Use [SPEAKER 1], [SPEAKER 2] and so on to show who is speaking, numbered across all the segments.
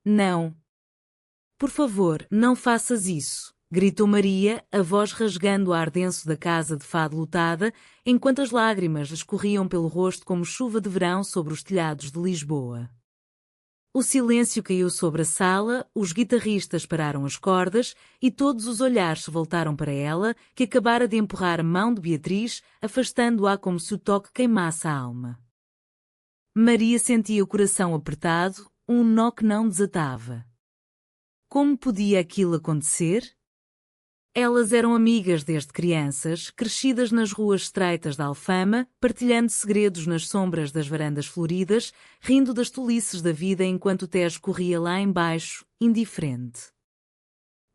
[SPEAKER 1] Não. Por favor, não faças isso, gritou Maria, a voz rasgando o ar denso da casa de fado lotada, enquanto as lágrimas lhe escorriam pelo rosto como chuva de verão sobre os telhados de Lisboa. O silêncio caiu sobre a sala, os guitarristas pararam as cordas e todos os olhares se voltaram para ela, que acabara de empurrar a mão de Beatriz, afastando-a como se o toque queimasse a alma. Maria sentia o coração apertado, um nó que não desatava. Como podia aquilo acontecer? Elas eram amigas desde crianças, crescidas nas ruas estreitas da Alfama, partilhando segredos nas sombras das varandas floridas, rindo das tolices da vida enquanto o Tejo corria lá embaixo, indiferente.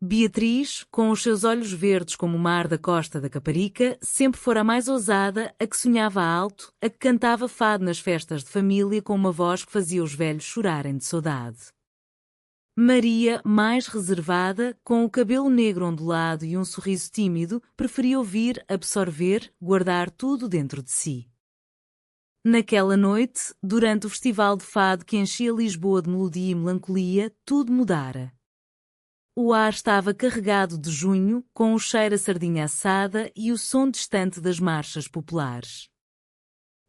[SPEAKER 1] Beatriz, com os seus olhos verdes como o mar da costa da Caparica, sempre fora a mais ousada, a que sonhava alto, a que cantava fado nas festas de família com uma voz que fazia os velhos chorarem de saudade. Maria, mais reservada, com o cabelo negro ondulado e um sorriso tímido, preferia ouvir, absorver, guardar tudo dentro de si. Naquela noite, durante o festival de fado que enchia Lisboa de melodia e melancolia, tudo mudara. O ar estava carregado de junho, com o cheiro a sardinha assada e o som distante das marchas populares.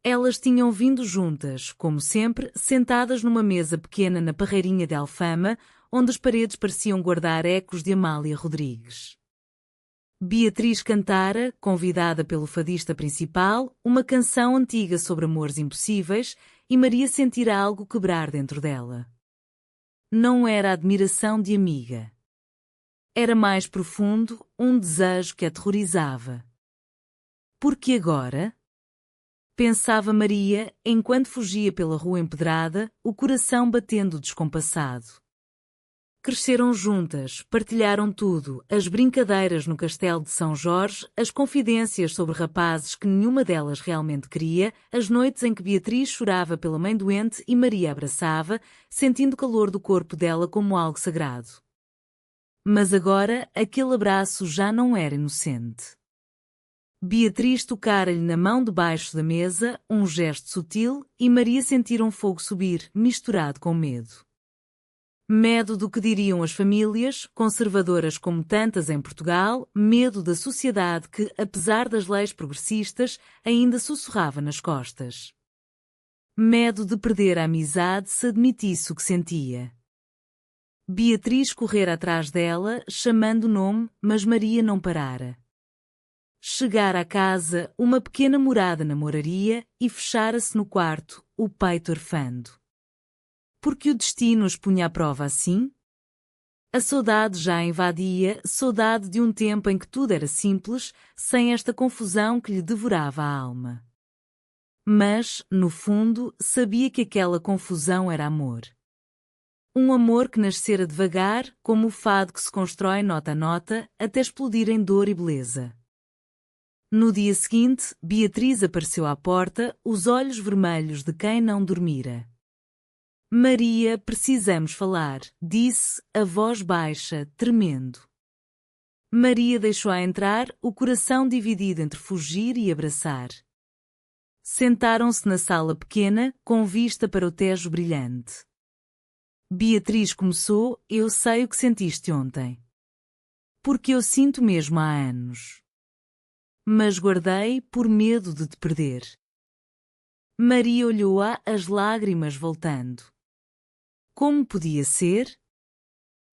[SPEAKER 1] Elas tinham vindo juntas, como sempre, sentadas numa mesa pequena na parreirinha de Alfama, onde as paredes pareciam guardar ecos de Amália Rodrigues. Beatriz cantara, convidada pelo fadista principal, uma canção antiga sobre amores impossíveis, e Maria sentira algo quebrar dentro dela. Não era a admiração de amiga. Era mais profundo, um desejo que a aterrorizava. Por que agora? Pensava Maria, enquanto fugia pela rua empedrada, o coração batendo descompassado. Cresceram juntas, partilharam tudo, as brincadeiras no castelo de São Jorge, as confidências sobre rapazes que nenhuma delas realmente queria, as noites em que Beatriz chorava pela mãe doente e Maria abraçava, sentindo o calor do corpo dela como algo sagrado. Mas agora, aquele abraço já não era inocente. Beatriz tocara-lhe na mão debaixo da mesa, um gesto sutil, e Maria sentira um fogo subir, misturado com medo. Medo do que diriam as famílias, conservadoras como tantas em Portugal, medo da sociedade que, apesar das leis progressistas, ainda sussurrava nas costas. Medo de perder a amizade se admitisse o que sentia. Beatriz correra atrás dela, chamando o nome, mas Maria não parara. Chegara à casa, uma pequena morada na moraria, e fechara-se no quarto, o peito arfando. Porque o destino os punha à prova assim? A saudade já a invadia, saudade de um tempo em que tudo era simples, sem esta confusão que lhe devorava a alma. Mas, no fundo, sabia que aquela confusão era amor. Um amor que nascera devagar, como o fado que se constrói nota a nota, até explodir em dor e beleza. No dia seguinte, Beatriz apareceu à porta, os olhos vermelhos de quem não dormira. Maria, precisamos falar, disse, a voz baixa, tremendo. Maria deixou-a entrar, o coração dividido entre fugir e abraçar. Sentaram-se na sala pequena, com vista para o Tejo brilhante. Beatriz começou, eu sei o que sentiste ontem. Porque eu sinto mesmo há anos. Mas guardei por medo de te perder. Maria olhou-a, as lágrimas voltando. Como podia ser?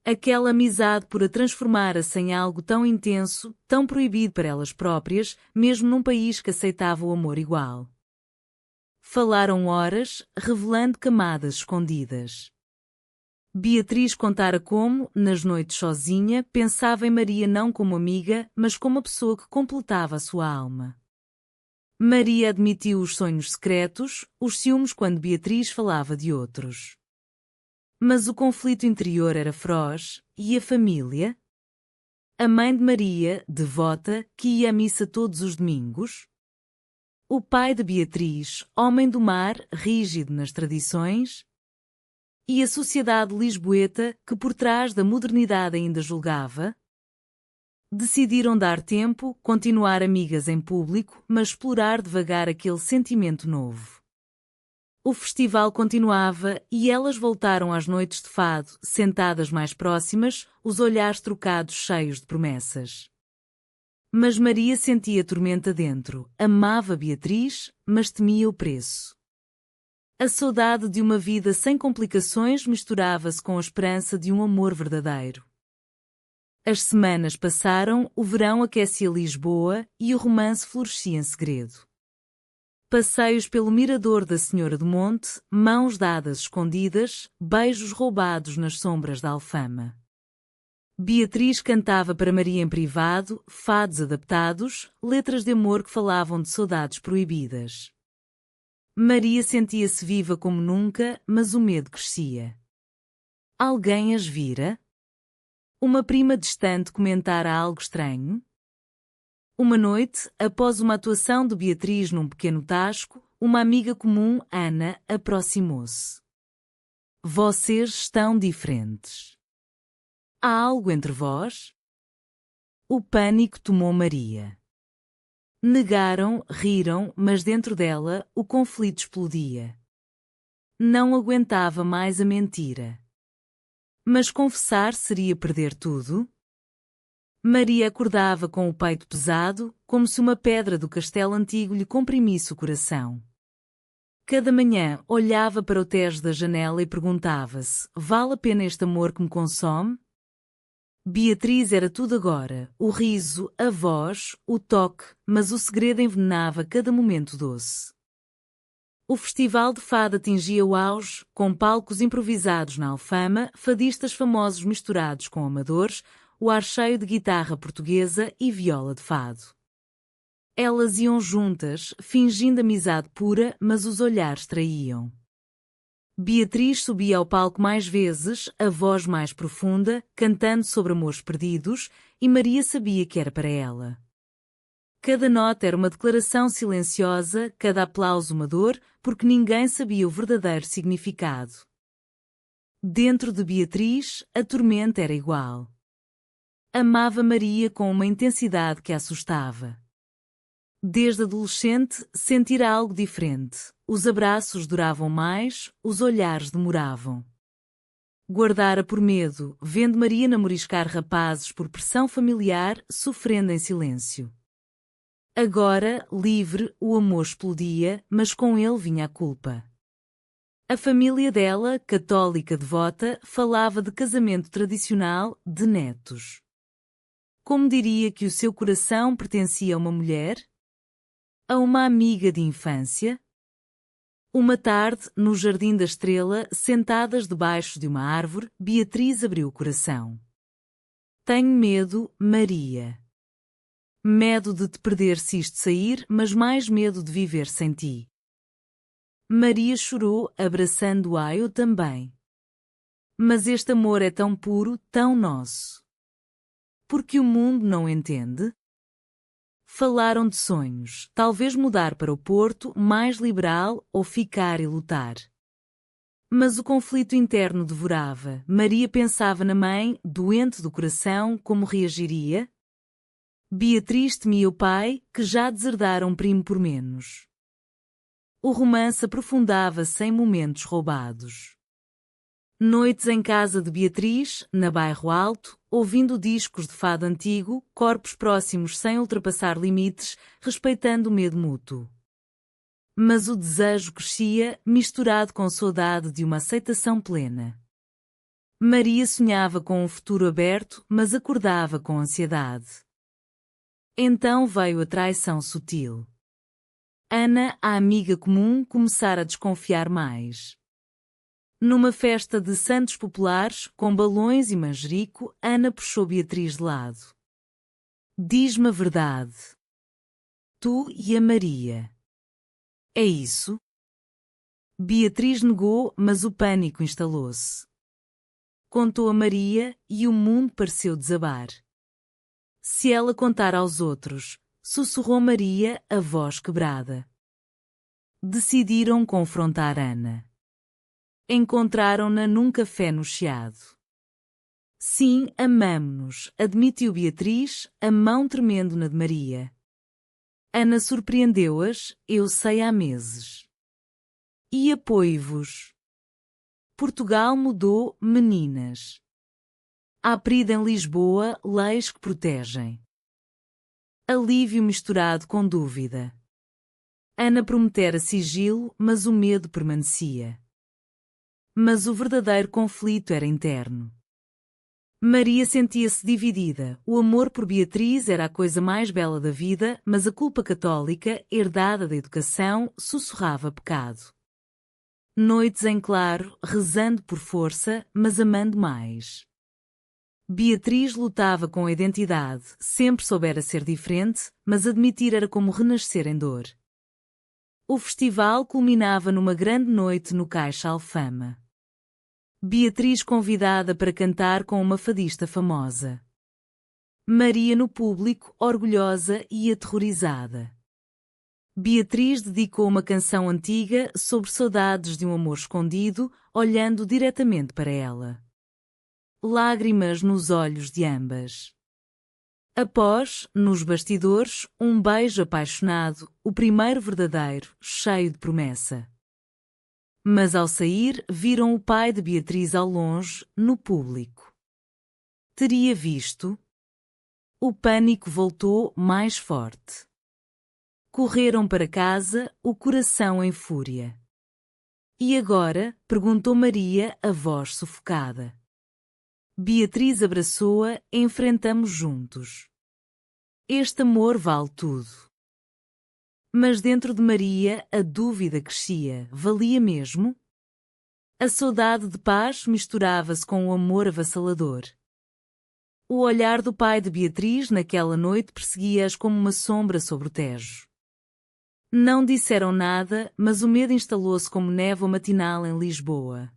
[SPEAKER 1] Aquela amizade pura transformara-se em algo tão intenso, tão proibido para elas próprias, mesmo num país que aceitava o amor igual. Falaram horas, revelando camadas escondidas. Beatriz contara como, nas noites sozinha, pensava em Maria não como amiga, mas como a pessoa que completava a sua alma. Maria admitiu os sonhos secretos, os ciúmes quando Beatriz falava de outros. Mas o conflito interior era feroz, e a família? A mãe de Maria, devota, que ia à missa todos os domingos? O pai de Beatriz, homem do mar, rígido nas tradições? E a sociedade lisboeta, que por trás da modernidade ainda julgava? Decidiram dar tempo, continuar amigas em público, mas explorar devagar aquele sentimento novo. O festival continuava e elas voltaram às noites de fado, sentadas mais próximas, os olhares trocados cheios de promessas. Mas Maria sentia tormenta dentro, amava Beatriz, mas temia o preço. A saudade de uma vida sem complicações misturava-se com a esperança de um amor verdadeiro. As semanas passaram, o verão aquecia Lisboa e o romance florescia em segredo. Passeios pelo mirador da Senhora do Monte, mãos dadas escondidas, beijos roubados nas sombras da Alfama. Beatriz cantava para Maria em privado, fados adaptados, letras de amor que falavam de saudades proibidas. Maria sentia-se viva como nunca, mas o medo crescia. Alguém as vira? Uma prima distante comentara algo estranho? Uma noite, após uma atuação de Beatriz num pequeno tasco, uma amiga comum, Ana, aproximou-se. Vocês estão diferentes. Há algo entre vós? O pânico tomou Maria. Negaram, riram, mas dentro dela, o conflito explodia. Não aguentava mais a mentira. Mas confessar seria perder tudo? Maria acordava com o peito pesado, como se uma pedra do castelo antigo lhe comprimisse o coração. Cada manhã olhava para o tejo da janela e perguntava-se: vale a pena este amor que me consome? Beatriz era tudo agora, o riso, a voz, o toque, mas o segredo envenenava cada momento doce. O festival de fado atingia o auge, com palcos improvisados na Alfama, fadistas famosos misturados com amadores, o ar cheio de guitarra portuguesa e viola de fado. Elas iam juntas, fingindo amizade pura, mas os olhares traíam. Beatriz subia ao palco mais vezes, a voz mais profunda, cantando sobre amores perdidos, e Maria sabia que era para ela. Cada nota era uma declaração silenciosa, cada aplauso uma dor, porque ninguém sabia o verdadeiro significado. Dentro de Beatriz, a tormenta era igual. Amava Maria com uma intensidade que a assustava. Desde adolescente, sentira algo diferente. Os abraços duravam mais, os olhares demoravam. Guardara por medo, vendo Maria namoriscar rapazes por pressão familiar, sofrendo em silêncio. Agora, livre, o amor explodia, mas com ele vinha a culpa. A família dela, católica devota, falava de casamento tradicional, de netos. Como diria que o seu coração pertencia a uma mulher? A uma amiga de infância? Uma tarde, no Jardim da Estrela, sentadas debaixo de uma árvore, Beatriz abriu o coração. Tenho medo, Maria. Medo de te perder se isto sair, mas mais medo de viver sem ti. Maria chorou, abraçando-a eu também. Mas este amor é tão puro, tão nosso. Porque o mundo não entende? Falaram de sonhos, talvez mudar para o Porto, mais liberal, ou ficar e lutar. Mas o conflito interno devorava. Maria pensava na mãe, doente do coração, como reagiria? Beatriz temia o pai, que já deserdara um primo por menos. O romance aprofundava-se em momentos roubados. Noites em casa de Beatriz, na Bairro Alto, ouvindo discos de fado antigo, corpos próximos sem ultrapassar limites, respeitando o medo mútuo. Mas o desejo crescia, misturado com saudade de uma aceitação plena. Maria sonhava com um futuro aberto, mas acordava com ansiedade. Então veio a traição sutil. Ana, a amiga comum, começara a desconfiar mais. Numa festa de santos populares, com balões e manjerico, Ana puxou Beatriz de lado. Diz-me a verdade. Tu e a Maria. É isso? Beatriz negou, mas o pânico instalou-se. Contou a Maria, e o mundo pareceu desabar. Se ela contar aos outros, sussurrou Maria, a voz quebrada. Decidiram confrontar Ana. Encontraram-na num café no Chiado. Sim, amamo-nos, admitiu Beatriz, a mão tremendo na de Maria. Ana surpreendeu-as, eu sei há meses. E apoie-vos. Portugal mudou, meninas. Há perigo em Lisboa, leis que protegem. Alívio misturado com dúvida. Ana prometera sigilo, mas o medo permanecia. Mas o verdadeiro conflito era interno. Maria sentia-se dividida. O amor por Beatriz era a coisa mais bela da vida, mas a culpa católica, herdada da educação, sussurrava pecado. Noites em claro, rezando por força, mas amando mais. Beatriz lutava com a identidade, sempre soubera ser diferente, mas admitir era como renascer em dor. O festival culminava numa grande noite no Caixa Alfama. Beatriz convidada para cantar com uma fadista famosa. Maria no público, orgulhosa e aterrorizada. Beatriz dedicou uma canção antiga sobre saudades de um amor escondido, olhando diretamente para ela. Lágrimas nos olhos de ambas. Após, nos bastidores, um beijo apaixonado, o primeiro verdadeiro, cheio de promessa. Mas ao sair, viram o pai de Beatriz ao longe, no público. Teria visto? O pânico voltou mais forte. Correram para casa, o coração em fúria. E agora? Perguntou Maria, a voz sufocada. Beatriz abraçou-a, enfrentamos juntos. Este amor vale tudo. Mas dentro de Maria a dúvida crescia, valia mesmo? A saudade de paz misturava-se com o amor avassalador. O olhar do pai de Beatriz naquela noite perseguia-as como uma sombra sobre o Tejo. Não disseram nada, mas o medo instalou-se como névoa matinal em Lisboa.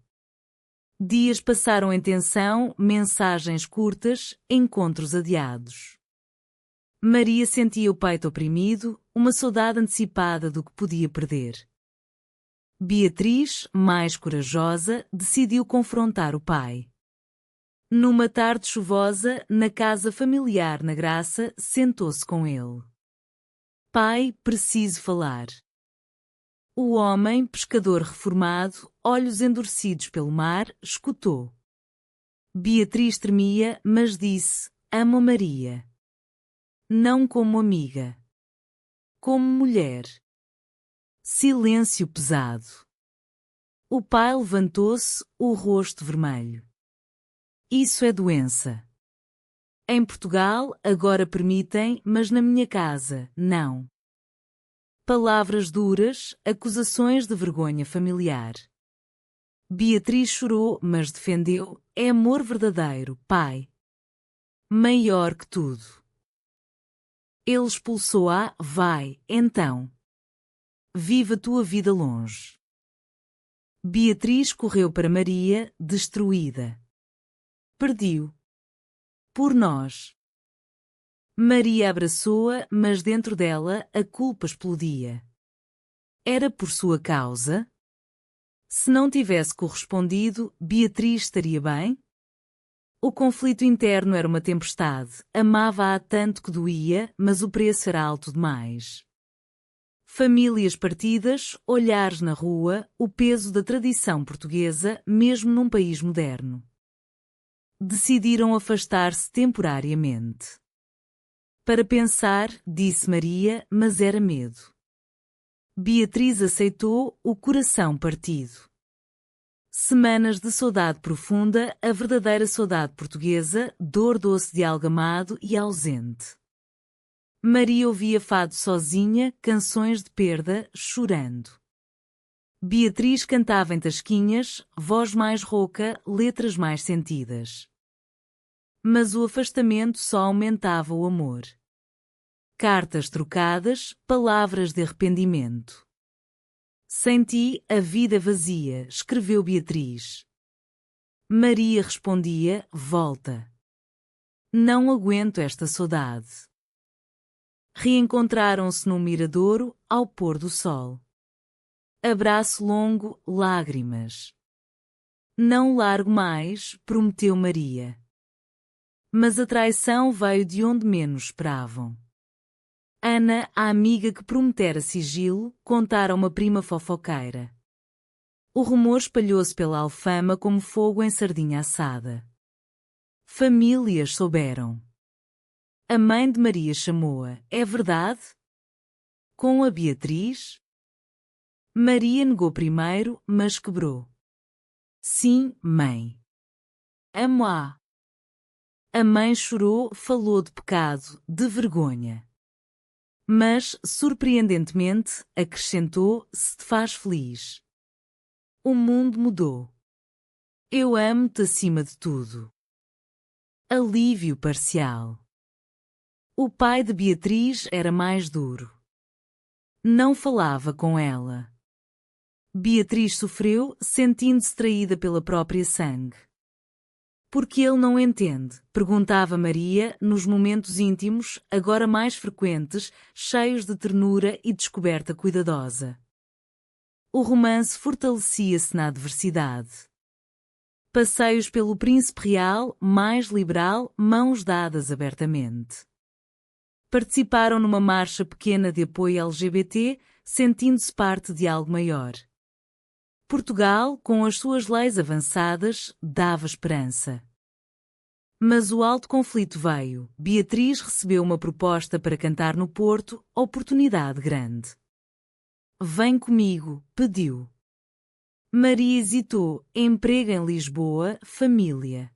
[SPEAKER 1] Dias passaram em tensão, mensagens curtas, encontros adiados. Maria sentia o peito oprimido, uma saudade antecipada do que podia perder. Beatriz, mais corajosa, decidiu confrontar o pai. Numa tarde chuvosa, na casa familiar na Graça, sentou-se com ele. Pai, preciso falar. O homem, pescador reformado, olhos endurecidos pelo mar, escutou. Beatriz tremia, mas disse: amo Maria. Não como amiga. Como mulher. Silêncio pesado. O pai levantou-se, o rosto vermelho. Isso é doença. Em Portugal, agora permitem, mas na minha casa, não. Palavras duras, acusações de vergonha familiar. Beatriz chorou, mas defendeu: é amor verdadeiro, pai. Maior que tudo. Ele expulsou-a: vai, então. Viva a tua vida longe. Beatriz correu para Maria, destruída. Perdiu. Por nós. Maria abraçou-a, mas dentro dela a culpa explodia. Era por sua causa? Se não tivesse correspondido, Beatriz estaria bem? O conflito interno era uma tempestade, amava-a tanto que doía, mas o preço era alto demais. Famílias partidas, olhares na rua, o peso da tradição portuguesa, mesmo num país moderno. Decidiram afastar-se temporariamente. Para pensar, disse Maria, mas era medo. Beatriz aceitou, o coração partido. Semanas de saudade profunda, a verdadeira saudade portuguesa, dor doce de algamado e ausente. Maria ouvia fado sozinha, canções de perda, chorando. Beatriz cantava em tasquinhas, voz mais rouca, letras mais sentidas. Mas o afastamento só aumentava o amor. Cartas trocadas, palavras de arrependimento. Sem ti, a vida é vazia, escreveu Beatriz. Maria respondia: volta. Não aguento esta saudade. Reencontraram-se num miradouro, ao pôr do sol. Abraço longo, lágrimas. Não largo mais, prometeu Maria. Mas a traição veio de onde menos esperavam. Ana, a amiga que prometera sigilo, contara a uma prima fofoqueira. O rumor espalhou-se pela Alfama como fogo em sardinha assada. Famílias souberam. A mãe de Maria chamou-a. É verdade? Com a Beatriz? Maria negou primeiro, mas quebrou. Sim, mãe. Amo-a. A mãe chorou, falou de pecado, de vergonha. Mas, surpreendentemente, acrescentou, se te faz feliz. O mundo mudou. Eu amo-te acima de tudo. Alívio parcial. O pai de Beatriz era mais duro. Não falava com ela. Beatriz sofreu, sentindo-se traída pela própria sangue. Porque ele não entende? Perguntava Maria, nos momentos íntimos, agora mais frequentes, cheios de ternura e descoberta cuidadosa. O romance fortalecia-se na adversidade. Passeios pelo príncipe real, mais liberal, mãos dadas abertamente. Participaram numa marcha pequena de apoio LGBT, sentindo-se parte de algo maior. Portugal, com as suas leis avançadas, dava esperança. Mas o alto conflito veio. Beatriz recebeu uma proposta para cantar no Porto, oportunidade grande. Vem comigo, pediu. Maria hesitou, emprego em Lisboa, família.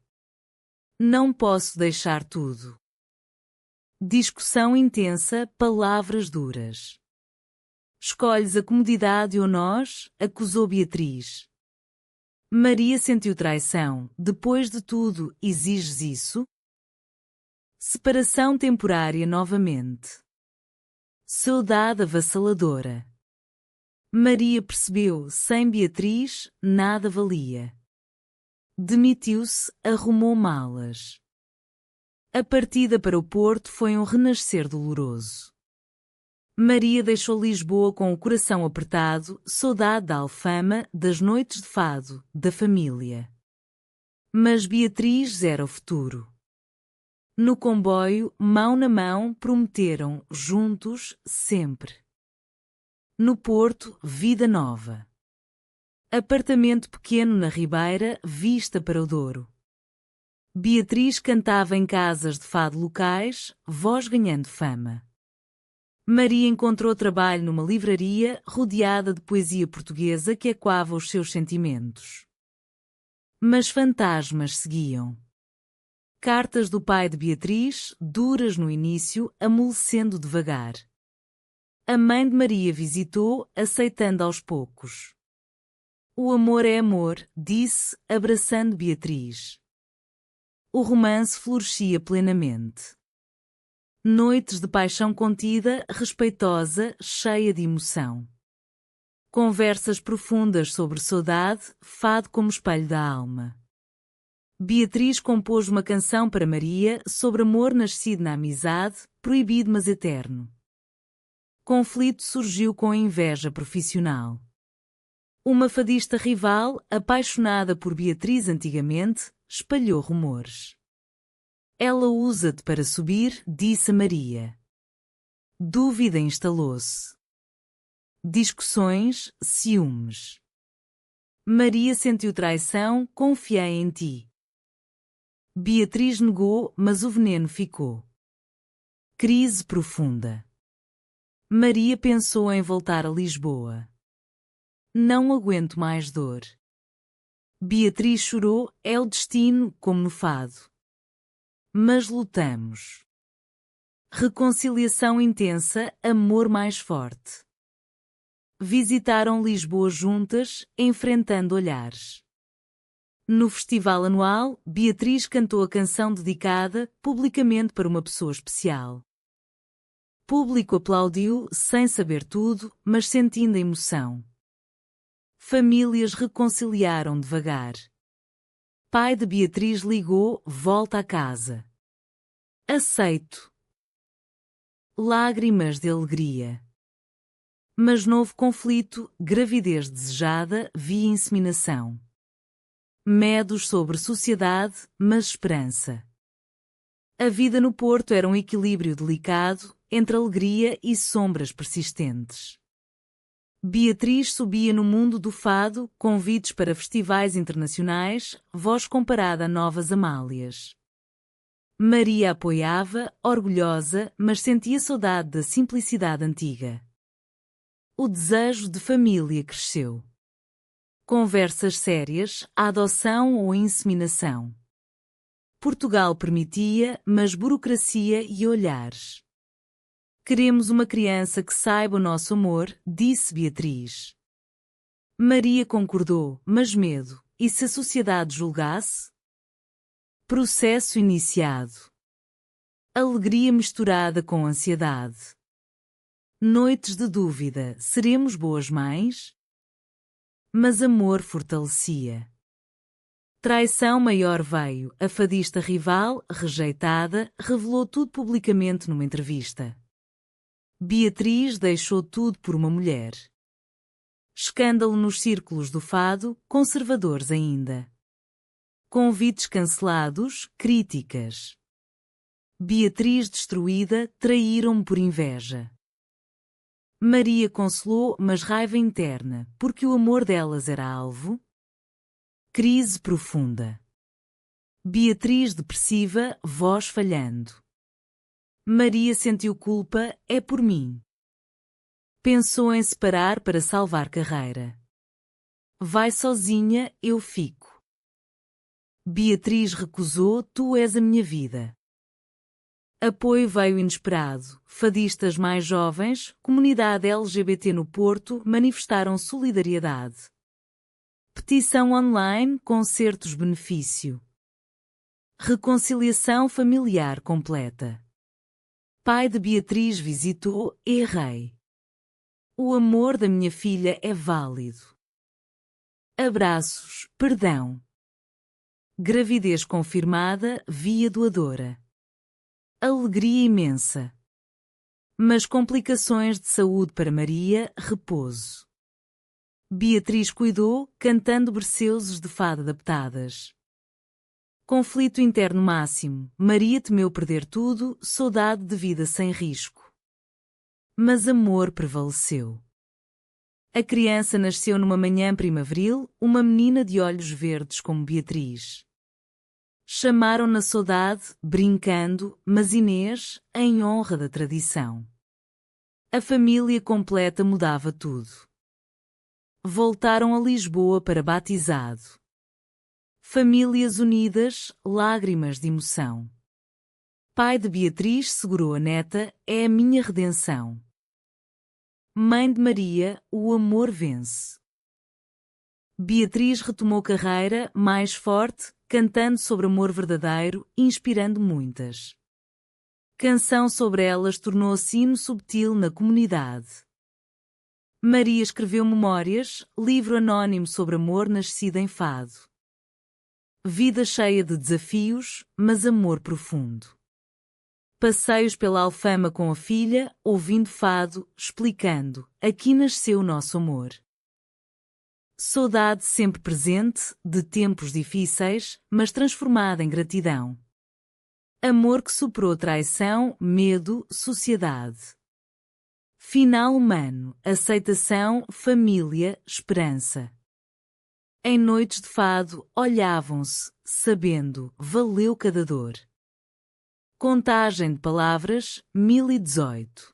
[SPEAKER 1] Não posso deixar tudo. Discussão intensa, palavras duras. Escolhes a comodidade ou nós? Acusou Beatriz. Maria sentiu traição. Depois de tudo, exiges isso? Separação temporária novamente. Saudade avassaladora. Maria percebeu, sem Beatriz, nada valia. Demitiu-se, arrumou malas. A partida para o Porto foi um renascer doloroso. Maria deixou Lisboa com o coração apertado, saudade da Alfama, das noites de fado, da família. Mas Beatriz era o futuro. No comboio, mão na mão, prometeram, juntos, sempre. No Porto, vida nova. Apartamento pequeno na Ribeira, vista para o Douro. Beatriz cantava em casas de fado locais, voz ganhando fama. Maria encontrou trabalho numa livraria rodeada de poesia portuguesa que ecoava os seus sentimentos. Mas fantasmas seguiam. Cartas do pai de Beatriz, duras no início, amolecendo devagar. A mãe de Maria visitou, aceitando aos poucos. O amor é amor, disse, abraçando Beatriz. O romance florescia plenamente. Noites de paixão contida, respeitosa, cheia de emoção. Conversas profundas sobre saudade, fado como espelho da alma. Beatriz compôs uma canção para Maria sobre amor nascido na amizade, proibido mas eterno. Conflito surgiu com a inveja profissional. Uma fadista rival, apaixonada por Beatriz antigamente, espalhou rumores. Ela usa-te para subir, disse Maria. Dúvida instalou-se. Discussões, ciúmes. Maria sentiu traição, confiei em ti. Beatriz negou, mas o veneno ficou. Crise profunda. Maria pensou em voltar a Lisboa. Não aguento mais dor. Beatriz chorou, é o destino, como no fado. Mas lutamos. Reconciliação intensa, amor mais forte. Visitaram Lisboa juntas, enfrentando olhares. No festival anual, Beatriz cantou a canção dedicada, publicamente para uma pessoa especial. Público aplaudiu, sem saber tudo, mas sentindo a emoção. Famílias reconciliaram devagar. Pai de Beatriz ligou, volta a casa. Aceito. Lágrimas de alegria. Mas novo conflito, gravidez desejada, via inseminação. Medos sobre sociedade, mas esperança. A vida no Porto era um equilíbrio delicado, entre alegria e sombras persistentes. Beatriz subia no mundo do fado, convites para festivais internacionais, voz comparada a novas Amálias. Maria apoiava, orgulhosa, mas sentia saudade da simplicidade antiga. O desejo de família cresceu. Conversas sérias, a adoção ou inseminação. Portugal permitia, mas burocracia e olhares. Queremos uma criança que saiba o nosso amor, disse Beatriz. Maria concordou, mas medo. E se a sociedade julgasse? Processo iniciado. Alegria misturada com ansiedade. Noites de dúvida, seremos boas mães? Mas amor fortalecia. Traição maior veio, a fadista rival, rejeitada, revelou tudo publicamente numa entrevista. Beatriz deixou tudo por uma mulher. Escândalo nos círculos do fado, conservadores ainda. Convites cancelados, críticas. Beatriz destruída, traíram-me por inveja. Maria consolou, mas raiva interna, porque o amor delas era alvo. Crise profunda. Beatriz depressiva, voz falhando. Maria sentiu culpa, é por mim. Pensou em separar para salvar carreira. Vai sozinha, eu fico. Beatriz recusou, tu és a minha vida. Apoio veio inesperado. Fadistas mais jovens, comunidade LGBT no Porto, manifestaram solidariedade. Petição online, concertos benefício. Reconciliação familiar completa. Pai de Beatriz visitou, errei. O amor da minha filha é válido. Abraços, perdão. Gravidez confirmada, via doadora. Alegria imensa. Mas complicações de saúde para Maria, repouso. Beatriz cuidou, cantando berceuses de fado adaptadas. Conflito interno máximo. Maria temeu perder tudo, saudade de vida sem risco. Mas amor prevaleceu. A criança nasceu numa manhã primaveril, uma menina de olhos verdes como Beatriz. Chamaram-na saudade, brincando, mas Inês, em honra da tradição. A família completa mudava tudo. Voltaram a Lisboa para batizado. Famílias unidas, lágrimas de emoção. Pai de Beatriz segurou a neta, é a minha redenção. Mãe de Maria, o amor vence. Beatriz retomou carreira, mais forte, cantando sobre amor verdadeiro, inspirando muitas. Canção sobre elas tornou-se hino subtil na comunidade. Maria escreveu memórias, livro anónimo sobre amor nascido em fado. Vida cheia de desafios, mas amor profundo. Passeios pela Alfama com a filha, ouvindo fado, explicando, aqui nasceu o nosso amor. Saudade sempre presente, de tempos difíceis, mas transformada em gratidão. Amor que superou traição, medo, sociedade. Final humano, aceitação, família, esperança. Em noites de fado, olhavam-se, sabendo, valeu cada dor. Contagem de palavras, 1018.